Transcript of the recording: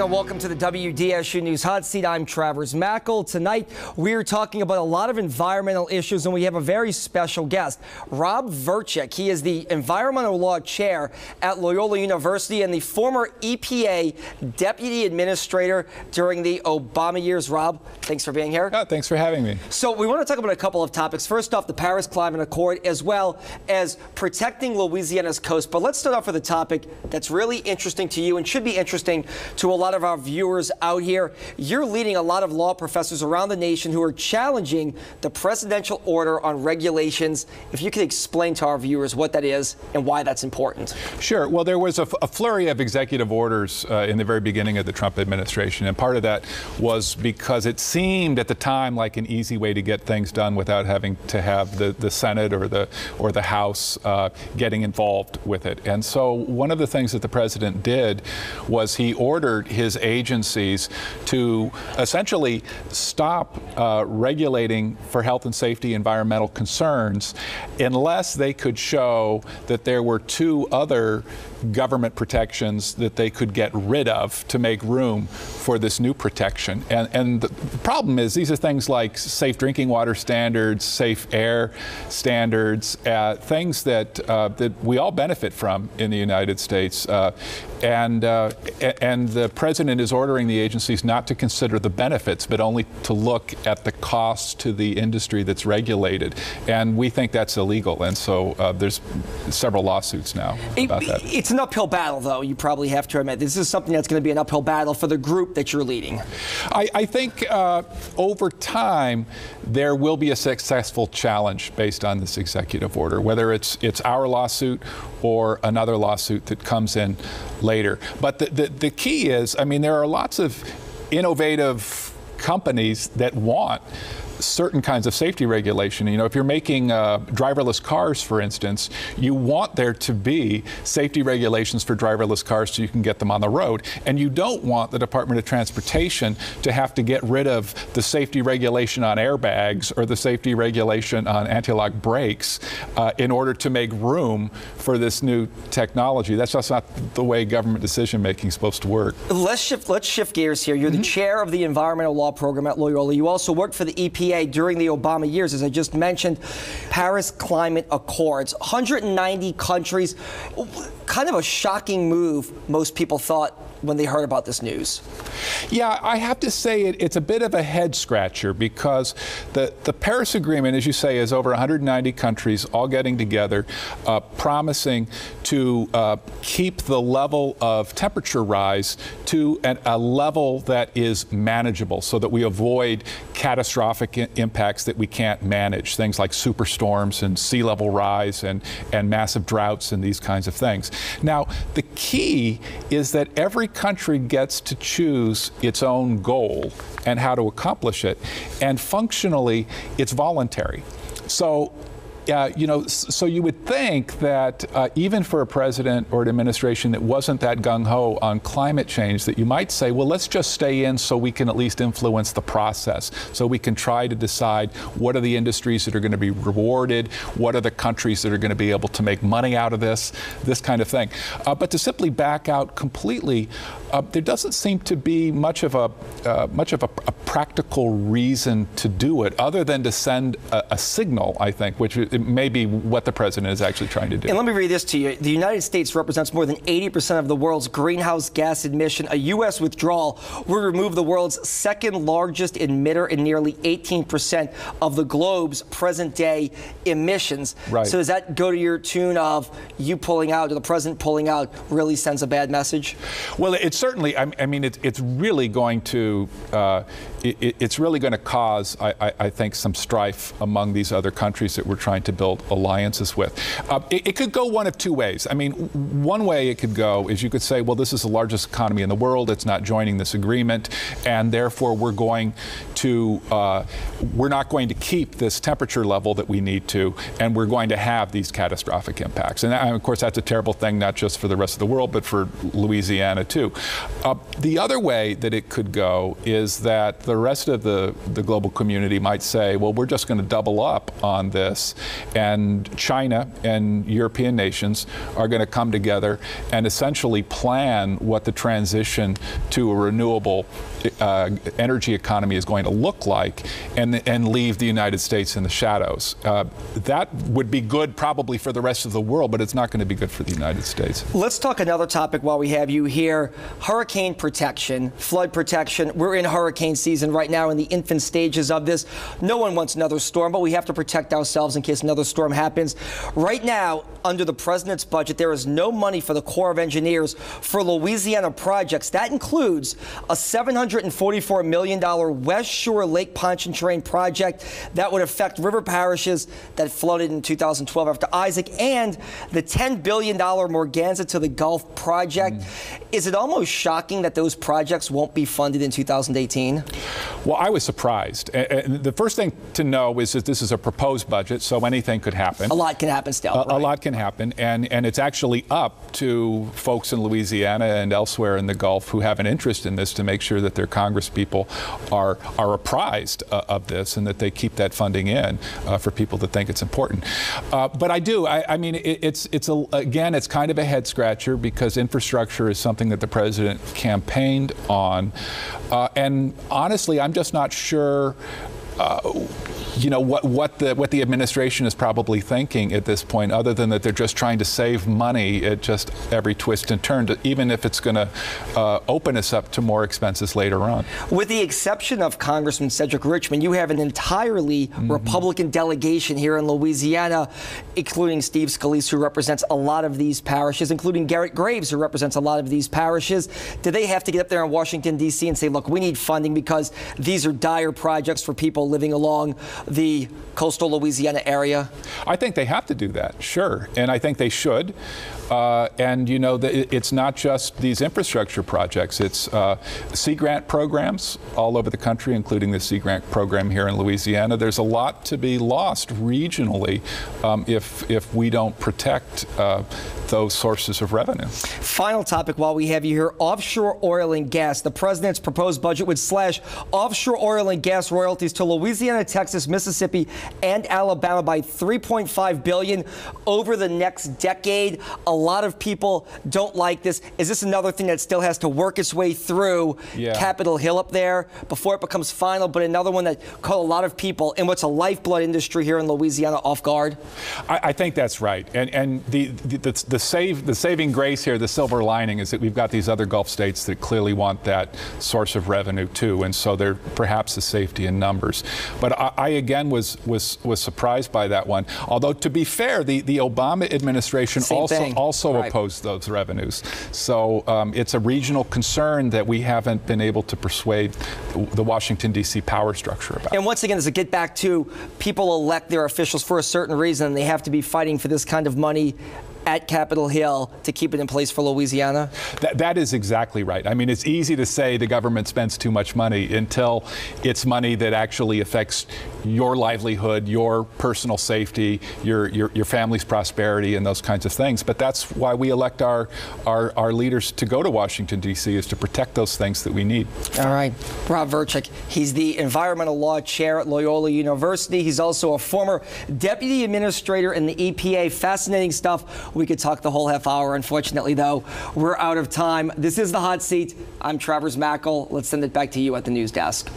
and welcome to the WDSU News Hot Seat. I'm Travers Mackel. Tonight, we're talking about a lot of environmental issues, and we have a very special guest, Rob Verchik. He is the Environmental Law Chair at Loyola University and the former EPA Deputy Administrator during the Obama years. Rob, thanks for being here. Oh, thanks for having me. So we want to talk about a couple of topics. First off, the Paris Climate Accord, as well as protecting Louisiana's coast. But let's start off with a topic that's really interesting to you and should be interesting to a lot of our viewers out here. You're leading a lot of law professors around the nation who are challenging the presidential order on regulations. If you could explain to our viewers what that is and why that's important. Sure. Well, there was a flurry of executive orders in the very beginning of the Trump administration, and part of that was because it seemed at the time like an easy way to get things done without having to have the Senate or the House getting involved with it. And so one of the things that the president did was he ordered his agencies to essentially stop regulating for health and safety environmental concerns unless they could show that there were two other government protections that they could get rid of to make room for this new protection. And the problem is these are things like safe drinking water standards, safe air standards, things that we all benefit from in the United States. And the president is ordering the agencies not to consider the benefits, but only to look at the costs to the industry that's regulated. And we think that's illegal. And so there's several lawsuits now about that. It's an uphill battle, though, you probably have to admit. This is something that's going to be an uphill battle for the group that you're leading. I think over time, there will be a successful challenge based on this executive order, whether it's our lawsuit or another lawsuit that comes in later. But the key is, I mean, there are lots of innovative companies that want certain kinds of safety regulation. You know, if you're making driverless cars, for instance, you want there to be safety regulations for driverless cars so you can get them on the road. And you don't want the Department of Transportation to have to get rid of the safety regulation on airbags or the safety regulation on anti-lock brakes in order to make room for this new technology. That's just not the way government decision-making is supposed to work. Let's shift gears here. You're the chair of the Environmental Law Program at Loyola. You also worked for the EPA during the Obama years, as I just mentioned. Paris Climate Accords, 190 countries. Kind of a shocking move, most people thought when they heard about this news. Yeah, I have to say it's a bit of a head scratcher because the Paris Agreement, as you say, is over 190 countries all getting together, promising to keep the level of temperature rise to a level that is manageable so that we avoid catastrophic impacts that we can't manage, things like superstorms and sea level rise and massive droughts and these kinds of things. Now, the key is that every country gets to choose its own goal and how to accomplish it, and functionally, it's voluntary. So, you know, so you would think that even for a president or an administration that wasn't that gung-ho on climate change, that you might say, well, let's just stay in so we can at least influence the process, so we can try to decide what are the industries that are going to be rewarded, what are the countries that are going to be able to make money out of this kind of thing. But to simply back out completely, there doesn't seem to be much of a practical reason to do it, other than to send a signal, I think, which it may be what the president is actually trying to do. And let me read this to you. The United States represents more than 80% of the world's greenhouse gas emission. A U.S. withdrawal would remove the world's second largest emitter and nearly 18% of the globe's present-day emissions. Right. So does that go to your tune of you pulling out, or the president pulling out, really sends a bad message? Well, it's certainly, I mean, it's really going to, it's really going to cause, I think, some strife among these other countries that we're trying to build alliances with. It could go one of two ways. I mean, one way it could go is you could say, well, this is the largest economy in the world. It's not joining this agreement, and therefore we're not going to keep this temperature level that we need to, and we're going to have these catastrophic impacts. And of course, that's a terrible thing, not just for the rest of the world, but for Louisiana too. The other way that it could go is that the rest of the global community might say, well, we're just going to double up on this, and China and European nations are going to come together and essentially plan what the transition to a renewable energy economy is going to look like, and leave the United States in the shadows. That would be good probably for the rest of the world, but it's not going to be good for the United States. Let's talk another topic while we have you here. Hurricane protection, flood protection. We're in hurricane season right now, in the infant stages of this. No one wants another storm, but we have to protect ourselves in case another storm happens. Right now, under the president's budget, there is no money for the Corps of Engineers for Louisiana projects. That includes a $744 million West Shore Lake Pontchartrain project that would affect river parishes that flooded in 2012 after Isaac, and the $10 billion Morganza to the Gulf project. Is it almost shocking that those projects won't be funded in 2018? Well, I was surprised. And the first thing to know is that this is a proposed budget, so anything could happen. A lot can happen still. A lot can happen, and it's actually up to folks in Louisiana and elsewhere in the Gulf who have an interest in this to make sure that their congresspeople are apprised of this, and that they keep that funding in for people that think it's important. But I mean, again, it's kind of a head scratcher, because infrastructure is something that the president campaigned on, and honestly, I'm just not sure you know, what the administration is probably thinking at this point, other than that they're just trying to save money at just every twist and turn, even if it's going to open us up to more expenses later on. With the exception of Congressman Cedric Richmond, you have an entirely Republican delegation here in Louisiana, including Steve Scalise, who represents a lot of these parishes, including Garrett Graves, who represents a lot of these parishes. Do they have to get up there in Washington, D.C. and say, look, we need funding because these are dire projects for people living along the coastal Louisiana area? I think they have to do that, sure, and I think they should. And you know, it's not just these infrastructure projects. It's Sea Grant programs all over the country, including the Sea Grant program here in Louisiana. There's a lot to be lost regionally if we don't protect those sources of revenue. Final topic while we have you here, offshore oil and gas. The president's proposed budget would slash offshore oil and gas royalties to Louisiana, Texas, Mississippi, and Alabama by $3.5 billion over the next decade. A lot of people don't like this. Is this another thing that still has to work its way through Capitol Hill up there before it becomes final, but another one that caught a lot of people in what's a lifeblood industry here in Louisiana off guard? I think that's right. And the saving grace here, the silver lining, is that we've got these other Gulf states that clearly want that source of revenue too, and so there perhaps a safety in numbers. But I again was surprised by that one. Although, to be fair, the Obama administration also opposed those revenues. So it's a regional concern that we haven't been able to persuade the Washington, D.C. power structure about. And once again, does it get back to people elect their officials for a certain reason, and they have to be fighting for this kind of money at Capitol Hill to keep it in place for Louisiana? That is exactly right. I mean, it's easy to say the government spends too much money until it's money that actually affects your livelihood, your personal safety, your family's prosperity, and those kinds of things. But that's why we elect our leaders to go to Washington, D.C., is to protect those things that we need. All right. Rob Virchik, he's the environmental law chair at Loyola University. He's also a former deputy administrator in the EPA. Fascinating stuff. We could talk the whole half hour. Unfortunately, though, we're out of time. This is The Hot Seat. I'm Travers Mackel. Let's send it back to you at the news desk.